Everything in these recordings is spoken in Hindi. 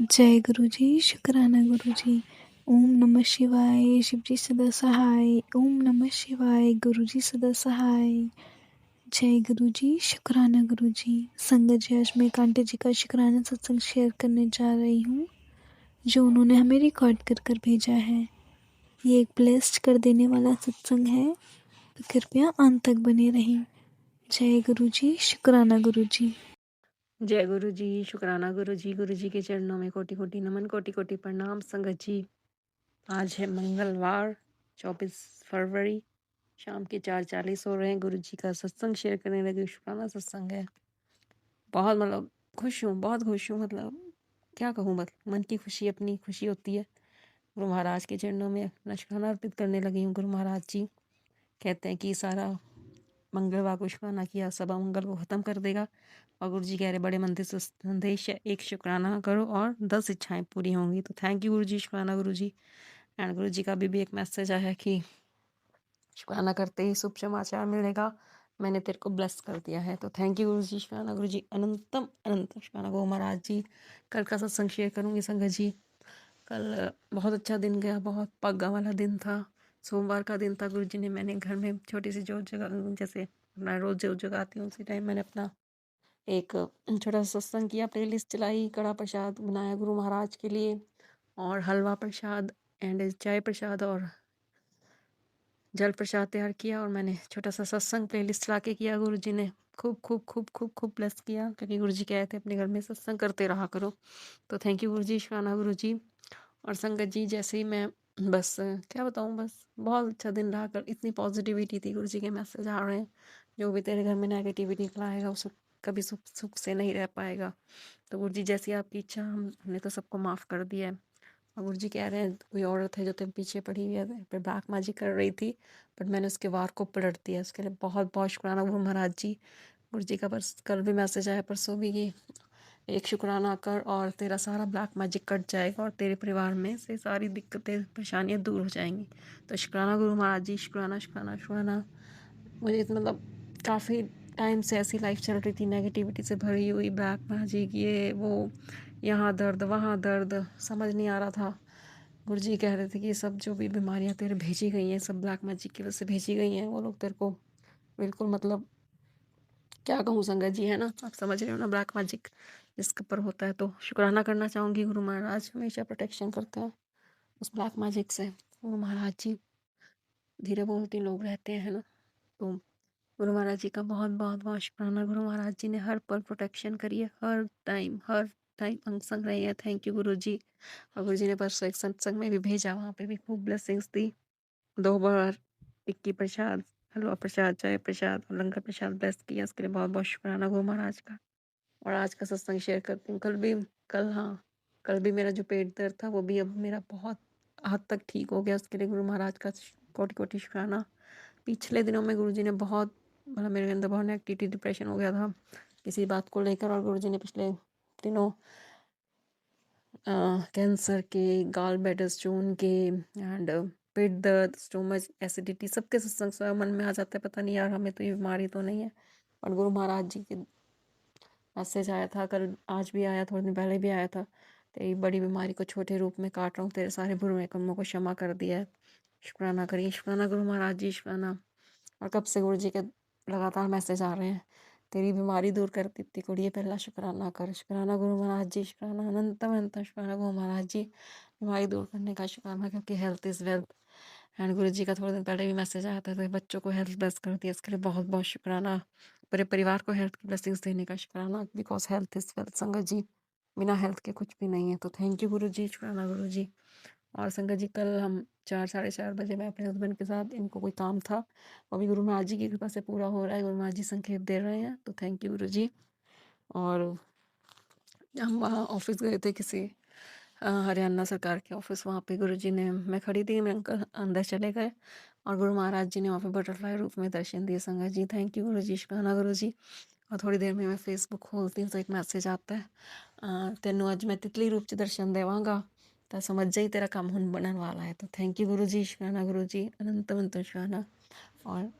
जय गुरु जी, शुक्राना गुरु जी। ओम नमः शिवाय, शिव जी सदा सहाय। ओम नमः शिवाय, गुरु जी सदा सहाय। जय गुरु जी, शुक्राना गुरु जी। संगत जी, आज मैं कांटे जी का शुक्राना सत्संग शेयर करने जा रही हूँ, जो उन्होंने हमें रिकॉर्ड कर कर भेजा है। ये एक ब्लेस्ड कर देने वाला सत्संग है, तो कृपया अंत तक बने रहें। जय गुरु जी, शुक्राना गुरु जी। जय गुरु जी, शुक्राना गुरु जी के चरणों में कोटि कोटि नमन, कोटि कोटि प्रणाम। संगत जी, आज है मंगलवार 24 फरवरी, शाम के 4:40 हो रहे हैं। गुरु जी का सत्संग शेयर करने लगी। शुक्राना सत्संग है। बहुत खुश हूँ, बहुत खुश हूँ। क्या कहूँ, मन की खुशी अपनी खुशी होती है। गुरु महाराज के चरणों में अपना शुक्राना अर्पित करने लगी हूँ। गुरु महाराज जी कहते हैं कि सारा मंगलवार को शुक्राना किया सब मंगल को ख़त्म कर देगा। और गुरु जी कह रहे बड़े मंदिर से संदेश है, एक शुक्राना करो और 10 इच्छाएं पूरी होंगी। तो थैंक यू गुरु जी, शुक्राना गुरु जी। एंड गुरु जी का भी एक मैसेज आया है कि शुक्राना करते ही शुभ समाचार मिलेगा, मैंने तेरे को ब्लेस कर दिया है। तो थैंक यू गुरु जी, शुक्राना गुरु जी। अनंतम अनंत शुक्राना गुरु महाराज जी। कल का सत्संग शेयर करूँगी संगत जी। कल बहुत अच्छा दिन गया, बहुत पागा वाला दिन था। सोमवार का दिन था। गुरु जी ने मैंने घर में छोटी सी जोत जगा, जैसे अपना रोज़ जोत जगाती हूँ उसी टाइम मैंने अपना एक छोटा सा सत्संग किया, प्लेलिस्ट चलाई, कड़ा प्रसाद बनाया गुरु महाराज के लिए और हलवा प्रसाद एंड चाय प्रसाद और जल प्रसाद तैयार किया। और मैंने छोटा सा सत्संग प्लेलिस्ट चला के किया। गुरु जी ने खूब खूब खूब खूब खूब ब्लेस किया, क्योंकि गुरु जी कहे थे अपने घर में सत्संग करते रहा करो। तो थैंक यू गुरु जी, शुक्राना गुरु जी। और संगत जी, जैसे ही मैं बस क्या बताऊँ, बस बहुत अच्छा दिन रहा। कर इतनी पॉजिटिविटी थी। गुरु जी के मैसेज आ रहे हैं, जो भी तेरे घर में नेगेटिविटी फैलाएगा उसे कभी सुख सुख से नहीं रह पाएगा। तो गुरु जी जैसी आपकी इच्छा, हमने तो सबको माफ़ कर दिया है। और गुरु जी कह रहे हैं कोई औरत है जो तुम पीछे पड़ी हुई है, पर ब्लैक मैजिक कर रही थी, बट मैंने उसके वार को पलट दिया। उसके लिए बहुत बहुत शुक्राना गुरु महाराज जी। गुरु जी का बस कल भी मैसेज आया, परसों भी, कि एक शुक्राना कर और तेरा सारा ब्लैक मैजिक कट जाएगा और तेरे परिवार में से सारी दिक्कतें परेशानियाँ दूर हो जाएंगी। तो शुक्राना गुरु महाराज जी, शुक्राना शुक्राना शुक्राना। मुझे तो काफ़ी टाइम से ऐसी लाइफ चल रही थी, नेगेटिविटी से भरी हुई, ब्लैक मैजिक, ये वो, यहाँ दर्द वहाँ दर्द, समझ नहीं आ रहा था। गुरुजी कह रहे थे कि सब जो भी बीमारियाँ तेरे भेजी गई हैं, सब ब्लैक मैजिक की वजह से भेजी गई हैं। वो लोग तेरे को बिल्कुल क्या कहूँ संगत जी, है ना, आप समझ रहे हो ना, ब्लैक मैजिक जिसके ऊपर होता है। तो शुक्राना करना चाहूँगी, गुरु महाराज हमेशा प्रोटेक्शन करते हैं उस ब्लैक मैजिक से। गुरु महाराज जी धीरे बोलते लोग रहते हैं, है ना। तो गुरु महाराज जी का बहुत बहुत बहुत शुक्राना। गुरु महाराज जी ने हर पल प्रोटेक्शन करी है, हर टाइम अंग संग रहे हैं। थैंक यू गुरु जी। और गुरु जी ने परसों एक सत्संग में भी भेजा, वहाँ पे भी खूब ब्लेसिंग्स दी। 2 बार टिक्की प्रसाद, हलवा प्रसाद, चाय प्रसाद और लंगर प्रसाद ब्लेस किया। उसके लिए बहुत बहुत शुक्राना गुरु महाराज का। और आज का सत्संग शेयर करती हूँ। कल भी मेरा जो पेट दर्द था वो भी अब मेरा बहुत हद तक ठीक हो गया। उसके लिए गुरु महाराज का कोटि कोटि शुक्राना। पिछले दिनों में गुरु जी ने बहुत मेरे अंदर बहुत नेगेटिविटी, डिप्रेशन हो गया था किसी बात को लेकर। और गुरु जी ने पिछले दिनों कैंसर के, गाल ब्लैडर स्टोन के एंड पेट दर्द, स्टोमच, एसिडिटी, सबके सत्संग से मन में आ जाता है, पता नहीं यार हमें तो ये बीमारी तो नहीं है। और गुरु महाराज जी के मैसेज आया था कल, आज भी आया, थोड़े दिन पहले भी आया था, तेरी बड़ी बीमारी को छोटे रूप में काट रहा हूँ, तेरे सारे बुरे कर्मों को क्षमा कर दिया है। शुक्राना करिए, शुक्राना गुरु महाराज जी, शुक्राना। और कब से गुरु जी के लगातार मैसेज आ रहे हैं, तेरी बीमारी दूर कर देती कुड़िए, पहला शुक्राना कर। शुक्राना गुरु महाराज जी, शुक्राना अनंतम अनंत शुक्राना गुरु महाराज जी। बीमारी दूर करने का शुक्राना, क्योंकि हेल्थ इज़ वेल्थ। एंड गुरु जी का थोड़े दिन पहले भी मैसेज आया था, तो बच्चों को हेल्थ ब्लेस कर दिया, इसके लिए बहुत बहुत शुक्राना। पूरे परिवार को हेल्थ की ब्लेसिंग्स देने का शुक्राना, बिकॉज हेल्थ इज़ वेल्थ संगत जी। बिना हेल्थ के कुछ भी नहीं है। तो थैंक यू गुरु जी, शुक्राना गुरु जी। और संगत जी, कल हम 4 साढ़े 4 बजे मैं अपने हस्बैंड के साथ, इनको कोई काम था, वो भी गुरु महाराज जी की कृपा से पूरा हो रहा है। गुरु महाराज जी संकेत दे रहे हैं, तो थैंक यू गुरु जी। और हम वहाँ ऑफिस गए थे किसी हरियाणा सरकार के ऑफिस, वहाँ पे गुरु जी ने, मैं खड़ी थी, मेरे अंकल अंदर चले गए और गुरु महाराज जी ने वहाँ पे बटरफ्लाई रूप में दर्शन दिए संगत जी। थैंक यू गुरु जी, शुक्राना गुरु जी। और थोड़ी देर में मैं फेसबुक खोलती हूँ तो एक मैसेज आता है, तेनू अज मैं तितली रूप च दर्शन देवांगा, तो समझ जाई तेरा काम हुन बनने वाला है। तो थैंक यू गुरु जी, शुक्राना गुरु जी, अनंत अनंत शुक्राना। और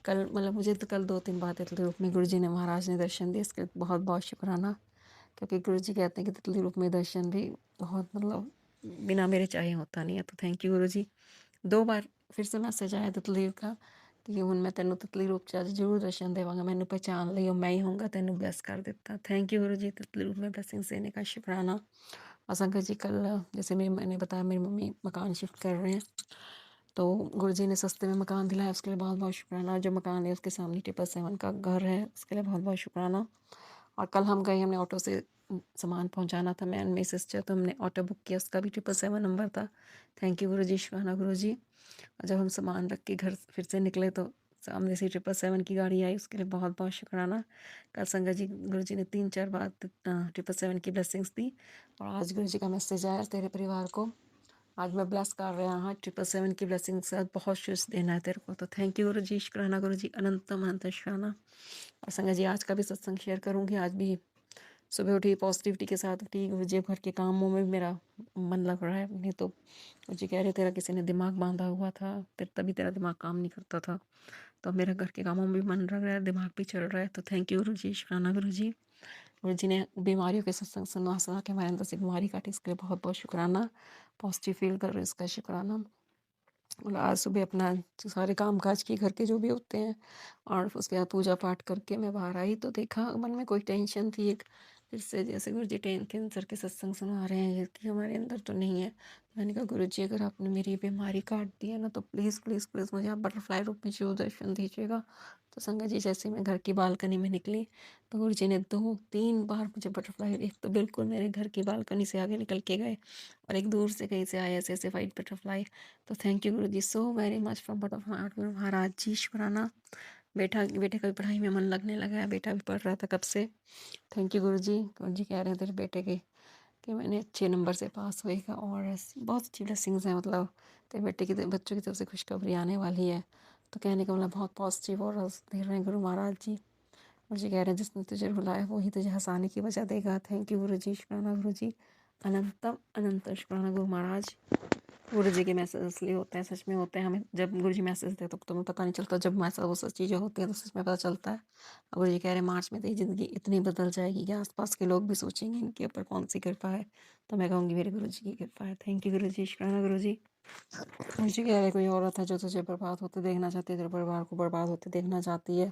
कल मुझे तो कल 2-3 बार तितली रूप में गुरु जी ने, महाराज ने दर्शन दिए, इसके लिए बहुत बहुत शुक्राना। क्योंकि गुरु जी कहते हैं कि तितली रूप में दर्शन भी बहुत मतलब बिना मेरे चाहे होता नहीं है। तो थैंक यू गुरु जी। 2 बार फिर से मैसेज आया तितली का कि ਹੁਣ ਮੈਂ ਤੈਨੂੰ ਤਿਤਲੀ ਰੂਪ 'ਚ ਅੱਜ ਜ਼ਰੂਰ ਦਰਸ਼ਨ ਦੇਵਾਂਗਾ, ਮੈਨੂੰ ਪਹਿਚਾਨ ਲਈ, मैं ही होऊंगा, तेनू ब्लेस कर देता। थैंक यू गुरु जी तितली रूप में ब्लेसिंग्स देने का शुक्राना। और संगत जी कल जैसे मैंने बताया मेरी मम्मी मकान शिफ्ट कर रहे हैं, तो गुरु जी ने सस्ते में मकान दिलाया, उसके लिए बहुत बहुत शुक्राना। जो मकान है उसके सामने 777 का घर है, उसके लिए बहुत बहुत शुक्राना। और कल हम गए, हमने ऑटो से सामान पहुंचाना था, मैं मेरी सिस्टर, तो हमने ऑटो बुक किया, उसका भी 777 नंबर था। थैंक यू गुरु जी, शुक्राना गुरु जी। और जब हम सामान रख के घर फिर से निकले तो सामने से 777 की गाड़ी आई, उसके लिए बहुत बहुत शुक्राना। कल संगत जी गुरु जी ने 3-4 बार 777 की ब्लेसिंग्स दी। और आज गुरु जी का मैसेज आया तेरे परिवार को आज मैं ब्लेस कर रहा हूँ 777 की ब्लेसिंग से, बहुत शुक्र देना है तेरे को। तो थैंक यू गुरु जी, शुक्राना गुरु जी, अनंतम अनंत शुक्राना। और संगत जी आज का भी सत्संग शेयर करूँगी। आज भी सुबह उठी पॉजिटिविटी के साथ उठी, गुरु जी घर के कामों में भी मेरा मन लग रहा है। नहीं तो गुरु जी कह रहे तेरा किसी ने दिमाग बांधा हुआ था, फिर तभी तेरा दिमाग काम नहीं करता था। तो मेरा घर के कामों में भी मन लग रहा है, दिमाग भी चल रहा है। तो थैंक यू गुरु जी, शुक्राना गुरु जी। गुरु जी ने बीमारियों के सत्संग सुना सुना के हमारे अंदर से बीमारी काटी, इसके लिए बहुत बहुत शुक्राना। पॉजिटिव फील कर रहे हैं, इसका शुक्राना। और आज सुबह अपना सारे काम काज के घर के जो भी होते हैं और उसके बाद पूजा पाठ करके मैं बाहर आई तो देखा मन में कोई टेंशन थी एक, फिर से जैसे गुरु जी कैंसर के सत्संग सुना रहे हैं कि हमारे अंदर तो नहीं है। मैंने कहा गुरु जी अगर आपने मेरी बीमारी काट दी है ना तो प्लीज़ प्लीज़ प्लीज़ मुझे आप बटरफ्लाई रूप में जरूर दर्शन दीजिएगा। तो संगत जी जैसे मैं घर की बालकनी में निकली तो गुरु जी ने 2-3 बार मुझे बटरफ्लाई, एक तो बिल्कुल मेरे घर की बालकनी से आगे निकल के गए और एक दूर से कहीं से आए ऐसे ऐसे वाइट बटरफ्लाई। तो thank you guru ji so very much from bottom of my heart. Guru maharaj जी शुक्राना। बेटे का भी पढ़ाई में मन लगने लगा है, बेटा भी पढ़ रहा था कब से। थैंक यू गुरु जी। गुरु जी कह रहे हैं तेरे बेटे के कि मैंने अच्छे नंबर से पास होएगा और बहुत अच्छी ब्लेसिंग्स हैं, मतलब तेरे बेटे की बच्चों की तरफ से खुशखबरी आने वाली है। तो कहने का मतलब बहुत पॉजिटिव और दे रहे हैं गुरु महाराज जी। गुरु जी कह रहे हैं जिसने तुझे रुलाया वही तुझे हंसाने की वजह देगा। थैंक यू गुरु जी, शुक्राना गुरु जी, अनंतम अनंत शुक्राना गुरु महाराज। गुरु जी के मैसेज असली होते हैं, सच में होते हैं। हमें जब गुरु जी मैसेज देते तो तुम्हें पता नहीं चलता, जब मैसेज वो सच चीज़ें होती हैं तो सच में पता चलता है। गुरु जी कह रहे हैं मार्च में तेरी ज़िंदगी इतनी बदल जाएगी कि आसपास के लोग भी सोचेंगे इनके ऊपर कौन सी कृपा है। तो मैं कहूँगी मेरे गुरु जी की कृपा है। थैंक यू गुरु जी, शुक्राना गुरु जी। गुरु जी कह रहे कोई औरत है जो तुझे बर्बाद होते देखना चाहती है, तेरे परिवार को बर्बाद होते देखना चाहती है,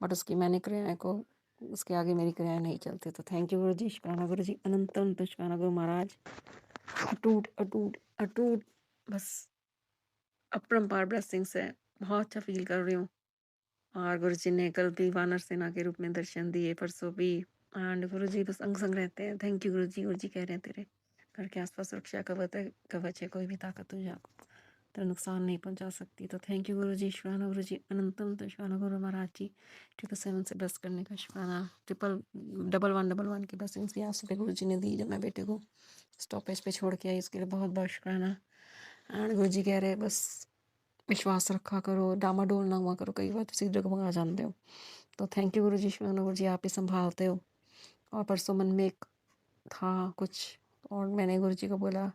बट उसकी मैंने क्रियाएँ को उसके आगे मेरी क्रियाएँ नहीं चलती। तो थैंक यू गुरु जी, शुक्राना गुरु जी, अनंत अनंत शुक्राना गुरु महाराज। अटूट अटूट अटूट बस अपरंपार ब्लेसिंग्स है, बहुत अच्छा फील कर रही हूँ। और गुरु जी ने कल भी वानर सेना के रूप में दर्शन दिए, परसों भी। एंड गुरु जी बस अंग संग रहते हैं। थैंक यू गुरु जी। गुरु जी कह रहे हैं तेरे घर के आसपास सुरक्षा कवच है, कोई भी ताकत तुझे तेरा नुकसान नहीं पहुंचा सकती। तो थैंक यू गुरु जी, शुक्राना गुरु जी, अनंतम तो शुक्राना गुरु महाराज जी। 777 से ब्लेस करने का शुक्राना। 1111 की ब्लेसिंग्स भी आज सुबह गुरु जी ने दी जब मैं बेटे को स्टॉपेज पे छोड़ के आई, उसके लिए बहुत बहुत शुक्राना। एंड गुरु जी कह रहे बस विश्वास रखा करो, डामाडोल ना हुआ करो, कई बार तो सीधे डगमगा जाते हो। तो थैंक यू गुरु जी, शुक्राना गुरु जी, आप ही संभालते हो। और परसों मन में एक था कुछ और मैंने गुरु जी को बोला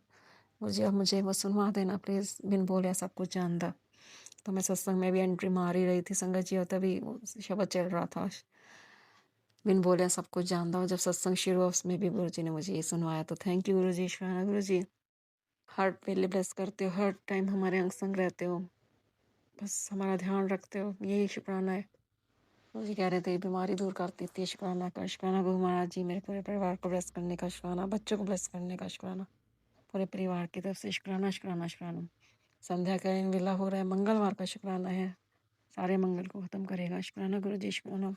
गुरु जी अब मुझे वो सुनवा देना प्लीज़, बिन बोले सब कुछ जानता। तो मैं सत्संग में भी एंट्री मार ही रही थी संगत जी और तभी वो शब्द चल रहा था, बिन बोले सब कुछ जानता हूँ। जब सत्संग शुरू हुआ उसमें भी गुरु जी ने मुझे ये सुनवाया। तो थैंक यू गुरु जी, शुक्राना गुरु जी, हर पहले ब्लेस करते हो, हर टाइम हमारे अंग संग रहते हो, बस हमारा ध्यान रखते हो, यही शुक्राना है। गुरु जी कह रहे थे बीमारी दूर कर देती है, शुक्राना का शुक्राना गुरु महाराज जी। मेरे पूरे परिवार को ब्लेस करने का शुक्राना, बच्चों को ब्लेस करने का शुक्राना, पूरे परिवार की तरफ से शुक्राना शुक्राना शुक्राना। संध्या का विला हो रहा है, मंगलवार का शुक्राना है, सारे मंगल को ख़त्म करेगा। शुक्राना गुरु जी, शुक्राना।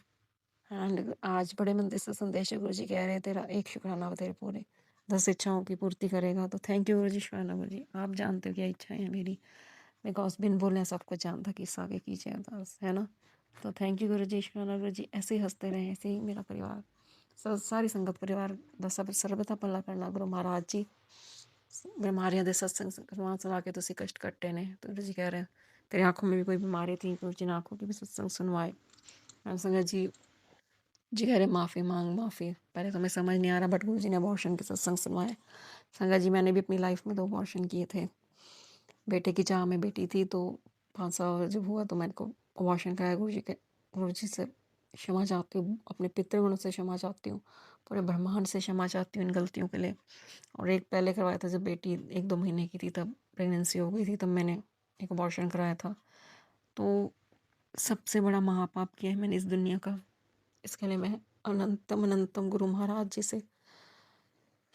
एंड आज बड़े मंदिर से संदेश है, गुरु जी कह रहे हैं तेरा एक शुक्राना हो तेरे पूरे 10 इच्छाओं की पूर्ति करेगा। तो थैंक यू गुरु जी, शुक्राना गुरु जी। आप जानते हो क्या इच्छा है मेरी, बिकॉज बिन बोले सब कुछ जानता किस आगे कीजिए अरदास, है ना। तो थैंक यू गुरु जी, शुक्राना गुरु जी। ऐसे ही हंसते रहें, ऐसे ही मेरा परिवार सारी संगत परिवार ਦਾ ਸਰਬਤਾ ਭਲਾ ਕਰਨਾ ਗੁਰੂ ਮਹਾਰਾਜ ਜੀ। बीमारियां दे सत्संग सुना के तुसी कष्ट कट्टे ने। तो गुरु जी कह रहे हैं तेरी आंखों में भी कोई बीमारी थी, गुरु जी ने आंखों की भी सत्संग सुनवाए। संगत जी कह रहे माफ़ी मांग माफ़ी, पहले तो मैं समझ नहीं आ रहा बट गुरु जी ने अबॉर्शन के सत्संग सुनवाए। संगत जी मैंने भी अपनी लाइफ में 2 अबॉर्शन किए थे। बेटे की चाह में बेटी थी तो 5 साल जब हुआ तो मैंने को अबॉर्शन कराया गुरु जी से क्षमा चाहती हूँ, अपने पितृगणों से क्षमा चाहती हूँ, पूरे ब्रह्मांड से क्षमा चाहती हूँ इन गलतियों के लिए। और एक पहले करवाया था जब बेटी 1-2 महीने की थी, तब प्रेगनेंसी हो गई थी, तब मैंने एक अबॉर्शन कराया था। तो सबसे बड़ा महापाप किया है मैंने इस दुनिया का। इसके लिए मैं अनंतम अनंतम गुरु महाराज जी से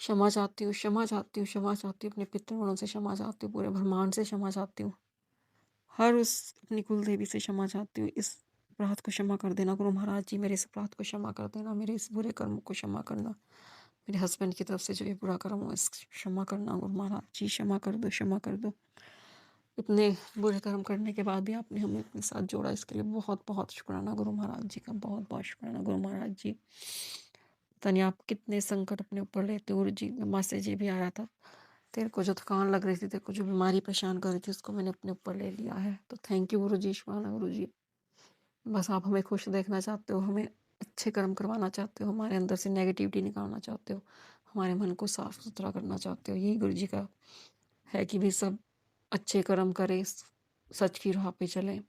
क्षमा चाहती हूँ, क्षमा चाहती हूँ, क्षमा चाहती हूँ, अपने पितृगणों से क्षमा चाहती हूँ, पूरे ब्रह्मांड से क्षमा चाहती हूँ, हर उस अपनी कुल देवी से क्षमा चाहती हूँ। इस अपराध को क्षमा कर देना गुरु महाराज जी, मेरे इस अपराध को क्षमा कर देना, मेरे इस बुरे कर्म को क्षमा करना, मेरे हस्बैंड की तरफ से जो ये बुरा कर्म हो इस क्षमा करना गुरु महाराज जी, क्षमा कर दो, क्षमा कर दो। इतने बुरे कर्म करने के बाद भी आपने हमें अपने साथ जोड़ा, इसके लिए बहुत बहुत शुक्राना गुरु महाराज जी का, बहुत बहुत शुक्राना गुरु महाराज जी। पता नहीं आप कितने संकट अपने ऊपर लेते हो गुरु जी। मैसेज ये भी आ रहा था, तेरे को जो थकान लग रही थी, तेरे को जो बीमारी परेशान कर रही थी, उसको मैंने अपने ऊपर ले लिया है। तो थैंक यू गुरु जी, शुक्राना गुरु जी। बस आप हमें खुश देखना चाहते हो, हमें अच्छे कर्म करवाना चाहते हो, हमारे अंदर से नेगेटिविटी निकालना चाहते हो, हमारे मन को साफ सुथरा करना चाहते हो। यही गुरु जी का है कि भी सब अच्छे कर्म करें, सच की राह पे चलें,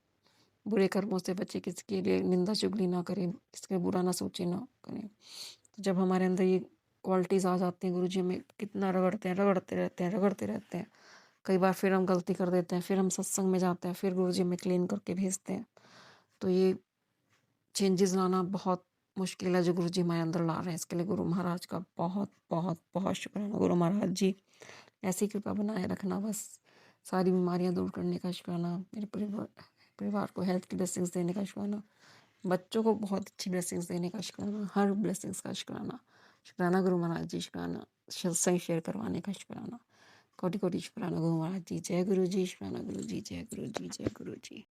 बुरे कर्मों से बचे, किसी के लिए निंदा चुगली ना करें, किसके बुरा ना सोचे ना करें। तो जब हमारे अंदर ये क्वालिटीज़ आ जाती हैं, गुरु जी हमें कितना रगड़ते हैं, रगड़ते रहते हैं, रगड़ते रहते हैं। कई बार फिर हम गलती कर देते हैं, फिर हम सत्संग में जाते हैं, फिर गुरु जी हमें क्लीन करके भेजते हैं। तो ये चेंजेस लाना बहुत मुश्किल है जो गुरु जी हमारे अंदर ला रहे हैं। इसके लिए गुरु महाराज का बहुत बहुत बहुत शुक्राना गुरु महाराज जी। ऐसी कृपा बनाए रखना, बस सारी बीमारियां दूर करने का शुक्राना, मेरे परिवार को हेल्थ की ब्लेसिंग्स देने का शुक्राना, बच्चों को बहुत अच्छी ब्लेसिंग्स देने का शुक्राना, हर ब्लेसिंग्स का शुक्राना। शुक्राना गुरु महाराज जी, शुक्राना सत्संग शेयर करवाने का शुक्राना, कोटि कोटि शुक्राना गुरु महाराज जी। जय गुरु जी, शुक्राना गुरु जी, जय गुरु जी, जय गुरु जी।